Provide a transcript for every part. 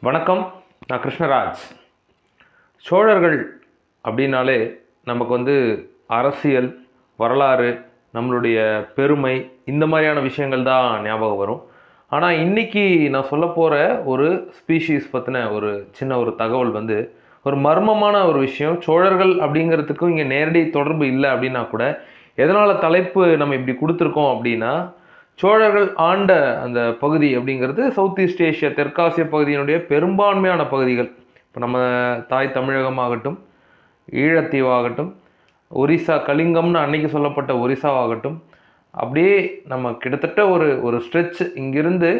வணக்கம். நான் கிருஷ்ணராஜ். சோழர்கள் அப்படின்னாலே நமக்கு அரசியல், வரலாறு, நம்மளுடைய பெருமை இந்த மாதிரியான விஷயங்கள் தான் ஞாபகம் வரும். ஆனால் இன்றைக்கி நான் சொல்ல போகிற ஒரு ஸ்பீஷீஸ் பற்றின ஒரு தகவல் ஒரு மர்மமான ஒரு விஷயம். சோழர்கள் அப்படிங்கிறதுக்கும் இங்கே நேரடி தொடர்பு இல்லை அப்படின்னா கூட, எதனால் தலைப்பு நம்ம இப்படி கொடுத்துருக்கோம் அப்படின்னா, சோழர்கள் ஆண்ட அந்த பகுதி அப்படிங்கிறது சவுத் ஈஸ்ட் ஏஷியா, தெற்காசிய பகுதியினுடைய பெரும்பான்மையான பகுதிகள். இப்போ நம்ம தாய் தமிழகமாகட்டும், ஈழத்தீவாகட்டும், ஒரிசா, கலிங்கம்னு அன்னைக்கு சொல்லப்பட்ட ஒரிசாவாகட்டும், அப்படியே நம்ம கிட்டத்தட்ட ஒரு ஸ்ட்ரெச் இங்கிருந்து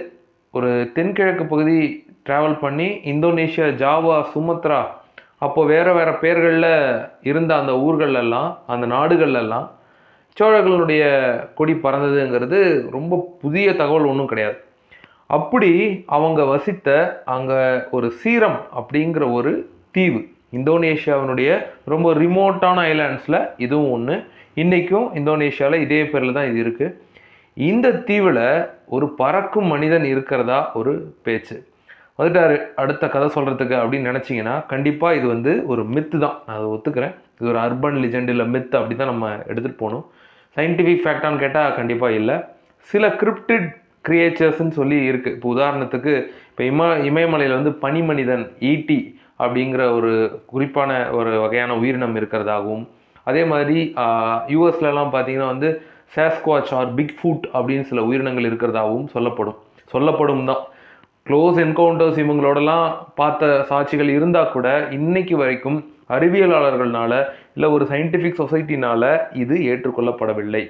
ஒரு தென்கிழக்கு பகுதி ட்ராவல் பண்ணி இந்தோனேஷியா, ஜாவா, சுமத்ரா, அப்போது வேறு வேறு பேர்களில் இருந்த அந்த ஊர்களெல்லாம், அந்த நாடுகள்லாம் சோழர்களுடைய கொடி பறந்ததுங்கிறது ரொம்ப புதிய தகவல் ஒன்றும் கிடையாது. அப்படி அவங்க வசித்த அங்கே ஒரு சீரம் அப்படிங்கிற ஒரு தீவு, இந்தோனேஷியாவினுடைய ரொம்ப ரிமோட்டான ஐலாண்ட்ஸில் இதுவும் ஒன்று. இன்றைக்கும் இந்தோனேஷியாவில் இதே பேரில் தான் இது இருக்குது. இந்த தீவில் ஒரு பறக்கும் மனிதன் இருக்கிறதா ஒரு பேச்சு வந்துட்டார் அடுத்த கதை சொல்கிறதுக்கு அப்படின்னு நினச்சிங்கன்னா, கண்டிப்பாக இது ஒரு மித்து தான். நான் அதை ஒத்துக்கிறேன். இது ஒரு அர்பன் லிஜெண்ட் இல்லை மித்து அப்படி தான் நம்ம எடுத்துகிட்டு போகணும். சயின்டிஃபிக் ஃபேக்டான்னு கேட்டால் கண்டிப்பாக இல்லை. சில கிரிப்டிட் கிரியேச்சர்ஸ்ன்னு சொல்லி இருக்குது. இப்போ உதாரணத்துக்கு இப்போ இமயமலையில் பனிமனிதன், ஈட்டி அப்படிங்கிற ஒரு குறிப்பான ஒரு வகையான உயிரினம் இருக்கிறதாகவும், அதே மாதிரி யூஎஸ்லலாம் பார்த்தீங்கன்னா சாஸ்குவாச் ஆர் பிக் ஃபுட் அப்படின்னு சில உயிரினங்கள் இருக்கிறதாகவும் சொல்லப்படும் தான். க்ளோஸ் என்கவுண்டர்ஸ் இவங்களோடலாம் பார்த்த சாட்சிகள் இருந்தால் கூட இன்னைக்கு வரைக்கும் அறிவியலாளர்களால் இல்லை ஒரு சயின்டிஃபிக் சொசைட்டினால் இது ஏற்றுக்கொள்ளப்படவில்லை.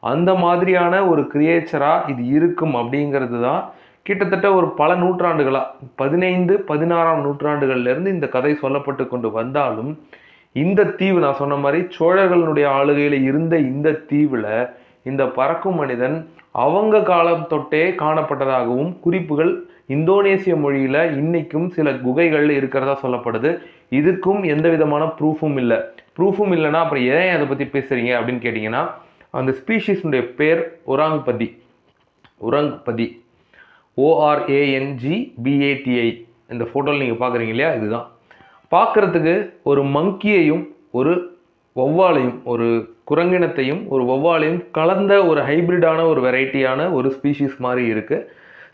அந்த மாதிரியான ஒரு கிரியேச்சராக இது இருக்கும் அப்படிங்கிறது தான் கிட்டத்தட்ட ஒரு பல நூற்றாண்டுகளாக, 15-16ஆம் நூற்றாண்டுகள்லேருந்து இந்த கதை சொல்லப்பட்டு கொண்டு வந்தாலும், இந்த தீவு நான் சொன்ன மாதிரி சோழர்களுடைய ஆளுகையில் இருந்த இந்த தீவில் இந்த பறக்கும் மனிதன் அவங்க காலம் தொட்டே காணப்பட்டதாகவும் குறிப்புகள் இந்தோனேசிய மொழியில் இன்றைக்கும் சில குகைகளில் இருக்கிறதா சொல்லப்படுது. இதுக்கும் எந்த விதமான ப்ரூஃபும் இல்லைன்னா அப்புறம் ஏன் அதை பற்றி பேசுகிறீங்க அப்படின்னு கேட்டிங்கன்னா, அந்த ஸ்பீஷீஸுடைய பேர் ஒராங்பதி. ORANGBATI. இந்த ஃபோட்டோவில் நீங்கள் பார்க்குறீங்க இல்லையா, இதுதான். பார்க்குறதுக்கு ஒரு மங்கியையும் ஒரு வௌவாலையும், ஒரு குரங்கினத்தையும் ஒரு வௌவாலையும் கலந்த ஒரு ஹைப்ரிடான ஒரு வெரைட்டியான ஒரு ஸ்பீஷீஸ் மாதிரி இருக்குது.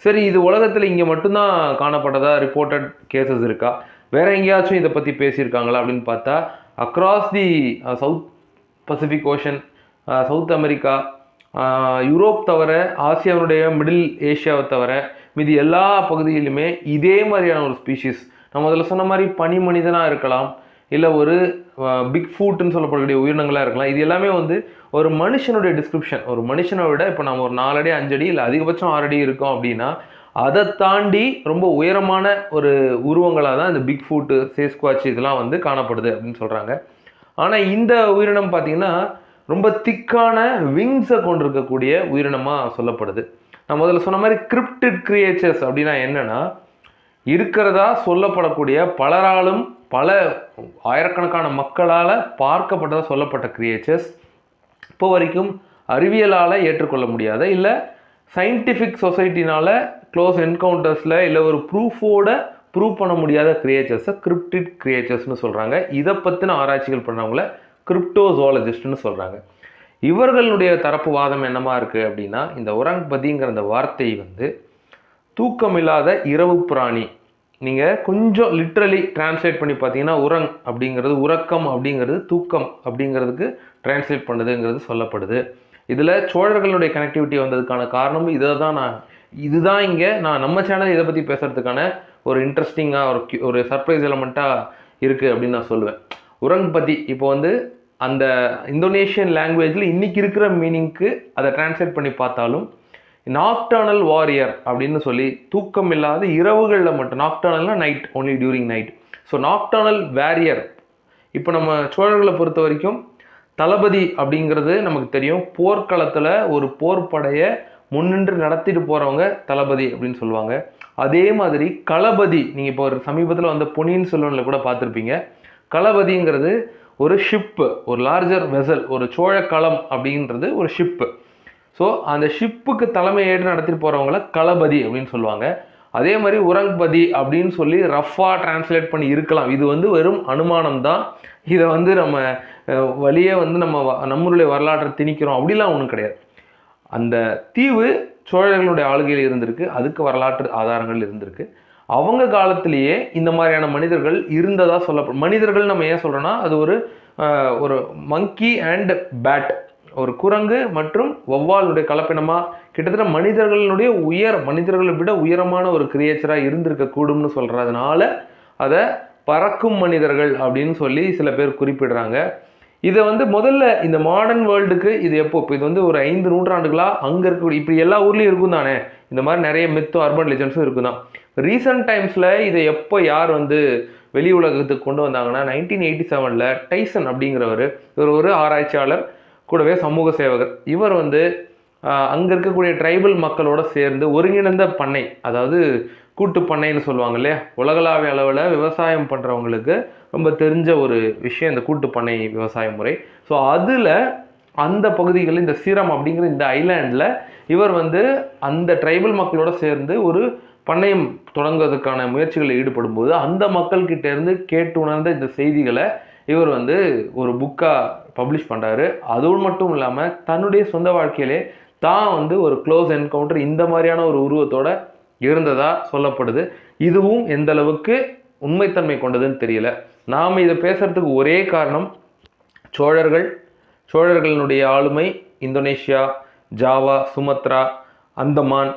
சரி, இது உலகத்தில் இங்கே மட்டும்தான் காணப்பட்டதா ரிப்போர்ட்டட் கேசஸ் இருக்கா, வேறு எங்கேயாச்சும் இதை பற்றி பேசியிருக்காங்களா அப்படின்னு பார்த்தா, across the south Pacific ocean, south America, Europe தவிர, ஆசியாவுடைய மிடில் ஏஷியாவை தவிர மீதி எல்லா பகுதியிலுமே இதே மாதிரியான ஒரு ஸ்பீஷீஸ், நான் முதல்ல சொன்ன மாதிரி பனி மனிதனாக இருக்கலாம், இல்லை ஒரு பிக் ஃபுட்னு சொல்லப்படக்கூடிய உயிரினங்களாக இருக்கலாம். இது எல்லாமே ஒரு மனுஷனுடைய டிஸ்கிரிப்ஷன். ஒரு மனுஷனை விட இப்போ நம்ம ஒரு 4 அடி 5 அடி இல்லை அதிகபட்சம் 6 அடி இருக்கோம் அப்படின்னா, அதை தாண்டி ரொம்ப உயரமான ஒரு உருவங்களாக தான் இந்த பிக் ஃபுட்டு, சேஸ்குவாட்ச் இதெல்லாம் காணப்படுது அப்படின்னு சொல்கிறாங்க. ஆனால் இந்த உயிரினம் பார்த்திங்கன்னா ரொம்ப திக்கான விங்ஸை கொண்டிருக்கக்கூடிய உயிரினமாக சொல்லப்படுது. நான் முதல்ல சொன்ன மாதிரி கிரிப்டிட் கிரியேச்சர்ஸ் அப்படின்னா என்னென்னா, இருக்கிறதா சொல்லப்படக்கூடிய பலராலும் பல ஆயிரக்கணக்கான மக்களால் பார்க்கப்பட்டதாக சொல்லப்பட்ட கிரியேச்சர்ஸ் இப்போ வரைக்கும் அறிவியலால் ஏற்றுக்கொள்ள முடியாத, இல்லை சயின்டிஃபிக் சொசைட்டினால் க்ளோஸ் என்கவுண்டர்ஸில் இல்லை ஒரு ப்ரூஃபோட ப்ரூவ் பண்ண முடியாத கிரியேச்சர்ஸை கிரிப்டிட் கிரியேச்சர்ஸ்னு சொல்கிறாங்க. இதை பற்றின ஆராய்ச்சிகள் பண்ணவங்கள கிரிப்டோசோலஜிஸ்ட்னு சொல்கிறாங்க. இவர்களுடைய தரப்பு வாதம் என்னமா இருக்குது அப்படின்னா, இந்த ஒராங்பதிங்கிற அந்த வார்த்தை தூக்கமில்லாத இரவு பிராணி. நீங்கள் கொஞ்சம் லிட்ரலி டிரான்ஸ்லேட் பண்ணி பார்த்தீங்கன்னா, அப்படிங்கிறது உறக்கம் அப்படிங்கிறது தூக்கம் அப்படிங்கிறதுக்கு டிரான்ஸ்லேட் பண்ணுதுங்கிறது சொல்லப்படுது. இதில் சோழர்களுடைய கனெக்டிவிட்டி வந்ததுக்கான காரணம் இதுதான் இங்கே நான் நம்ம சேனல் இதை பற்றி பேசுகிறதுக்கான ஒரு இன்ட்ரெஸ்டிங்காக ஒரு சர்ப்ரைஸ் எலமெண்ட்டாக இருக்குது அப்படின்னு நான் சொல்லுவேன். ஒராங்பதி இப்போ அந்த இந்தோனேஷியன் லாங்குவேஜில் இன்றைக்கி இருக்கிற மீனிங்க்கு அதை டிரான்ஸ்லேட் பண்ணி பார்த்தாலும் நாக்டர்னல் வாரியர் அப்படின்னு சொல்லி, தூக்கம் இல்லாத இரவுகளில் மட்டும், நாக்டர்னல்னால் night, only during night. So nocturnal warrior. இப்போ நம்ம சோழர்களை பொறுத்த வரைக்கும் தளபதி அப்படிங்கிறது நமக்கு தெரியும். போர்க்களத்தில் ஒரு போர் படையை முன்னின்று நடத்திட்டு போகிறவங்க தளபதி அப்படின்னு சொல்லுவாங்க. அதே மாதிரி களபதி, நீங்கள் இப்போ ஒரு சமீபத்தில் பொன்னியின் செல்வனில் கூட பார்த்துருப்பீங்க. களபதிங்கிறது ஒரு ஷிப்பு, ஒரு லார்ஜர் வெசல், ஒரு சோழக்களம் அப்படின்றது ஒரு ஷிப்பு. ஸோ அந்த ஷிப்புக்கு தலைமை ஏற்று நடத்திட்டு போகிறவங்கள களபதி அப்படின்னு சொல்லுவாங்க. அதே மாதிரி உரங்பதி அப்படின்னு சொல்லி ரஃபாக டிரான்ஸ்லேட் பண்ணி இருக்கலாம். இது வந்து வெறும் அனுமானம் தான். இதை வந்து நம்ம வழியே வந்து நம்மளுடைய வரலாற்றை திணிக்கிறோம் அப்படிலாம் ஒன்றும் கிடையாது. அந்த தீவு சோழர்களுடைய ஆளுகையில் இருந்திருக்கு, அதுக்கு வரலாற்று ஆதாரங்கள் இருந்திருக்கு. அவங்க காலத்திலேயே இந்த மாதிரியான மனிதர்கள் இருந்ததாக சொல்லப்படும். மனிதர்கள் நம்ம ஏன் சொல்கிறோன்னா, அது ஒரு மங்கி அண்ட் பேட், ஒரு குரங்கு மற்றும் வௌவாலுடைய கலப்பினமாக கிட்டத்தட்ட மனிதர்களை விட உயரமான ஒரு கிரியேச்சராக இருந்திருக்கக்கூடும்னு சொல்கிறதுனால அதை பறக்கும் மனிதர்கள் அப்படின்னு சொல்லி சில பேர் குறிப்பிடுறாங்க. இதை வந்து முதல்ல இந்த மாடர்ன் வேர்ல்டுக்கு இது எப்போ, இப்போ இது வந்து ஒரு 5 நூற்றாண்டுகளாக அங்கே இருக்கக்கூடிய, இப்படி எல்லா ஊர்லேயும் இருக்கும் தானே, இந்த மாதிரி நிறைய மித்தோ அர்பன் லெஜெண்ட்ஸும் இருக்கும் தான். ரீசன்ட் டைம்ஸில் இதை எப்போ யார் வந்து வெளி உலகத்துக்கு கொண்டு வந்தாங்கன்னா 1987 டைசன் அப்படிங்கிறவர், இவர் ஒரு ஆராய்ச்சியாளர் கூடவே சமூக சேவகர். இவர் வந்து அங்கே இருக்கக்கூடிய ட்ரைபல் மக்களோட சேர்ந்து ஒருங்கிணைந்த பண்ணை, அதாவது கூட்டு பண்ணைன்னு சொல்லுவாங்க இல்லையா, உலகளாவிய அளவில் விவசாயம் பண்ணுறவங்களுக்கு ரொம்ப தெரிஞ்ச ஒரு விஷயம் இந்த கூட்டு பண்ணை விவசாய முறை. ஸோ அதில் அந்த பகுதிகளில் இந்த சீரம் அப்படிங்கிற இந்த ஐலாண்டில் இவர் வந்து அந்த ட்ரைபல் மக்களோட சேர்ந்து ஒரு பண்ணையம் தொடங்குவதற்கான முயற்சிகளில் ஈடுபடும் போது அந்த மக்கள்கிட்ட இருந்து கேட்டு உணர்ந்த இந்த செய்திகளை இவர் வந்து ஒரு புக்காக பப்ளிஷ் பண்ணுறாரு. அதுவும் மட்டும் இல்லாமல் தன்னுடைய சொந்த வாழ்க்கையிலே தான் வந்து ஒரு க்ளோஸ் என்கவுண்டர் இந்த மாதிரியான ஒரு உருவத்தோட இருந்ததா சொல்லப்படுது. இதுவும் எந்த அளவுக்கு உண்மைத்தன்மை கொண்டதுன்னு தெரியல. நாம் இதை பேசுறதுக்கு ஒரே காரணம், சோழர்களினுடைய ஆளுமை Indonesia, Java, Sumatra, Andaman,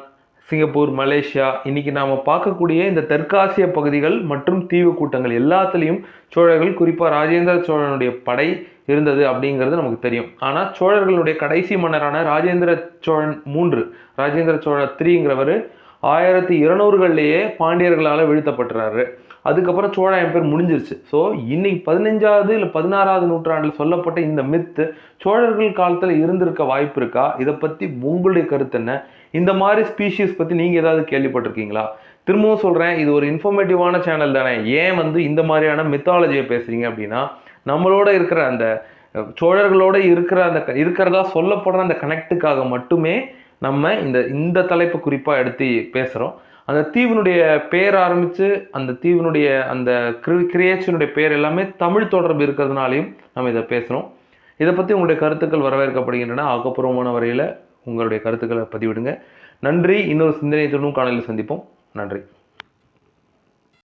Singapore, Malaysia, இன்னைக்கு நாம் பார்க்கக்கூடிய இந்த தெற்காசிய பகுதிகள் மற்றும் தீவு கூட்டங்கள் எல்லாத்துலேயும் சோழர்கள், குறிப்பாக ராஜேந்திர சோழனுடைய படை இருந்தது அப்படிங்கிறது நமக்கு தெரியும். ஆனால் சோழர்களுடைய கடைசி மன்னரான ராஜேந்திர சோழன் 3, ராஜேந்திர சோழ 3ங்கிறவர் 1200களிலேயே பாண்டியர்களால் வீழ்த்தப்பட்டுறாரு. அதுக்கப்புறம் சோழ எம்பையர் முடிஞ்சிருச்சு. ஸோ இன்னைக்கு 15வது இல்லை 16வது நூற்றாண்டில் சொல்லப்பட்ட இந்த மித்து சோழர்கள் காலத்தில் இருந்திருக்க வாய்ப்பு இருக்கா? இதை பற்றி உங்களுடைய கருத்து என்ன? இந்த மாதிரி ஸ்பீஷீஸ் பற்றி நீங்கள் ஏதாவது கேள்விப்பட்டிருக்கீங்களா? திரும்பவும் சொல்கிறேன், இது ஒரு இன்ஃபர்மேட்டிவான சேனல் தானே. ஏன் வந்து இந்த மாதிரியான மித்தாலஜியை பேசுகிறீங்க அப்படின்னா, நம்மளோட இருக்கிற அந்த சோழர்களோட இருக்கிறதா சொல்லப்படுற அந்த கனெக்டுக்காக மட்டுமே நம்ம இந்த தலைப்பு குறிப்பாக எடுத்து பேசுகிறோம். அந்த தீவினுடைய பேர் ஆரம்பித்து அந்த தீவினுடைய அந்த கிரியேஷனுடைய பேர் எல்லாமே தமிழ் தொடர்பு இருக்கிறதுனாலையும் நம்ம இதை பேசுகிறோம். இதை பற்றி உங்களுடைய கருத்துக்கள் வரவேற்கப்படுகின்றன. ஆக்கப்பூர்வமான வரையில் உங்களுடைய கருத்துக்களை பதிவிடுங்க. நன்றி. இன்னொரு சிந்தனை தொடும் காணொலியில் சந்திப்போம். நன்றி.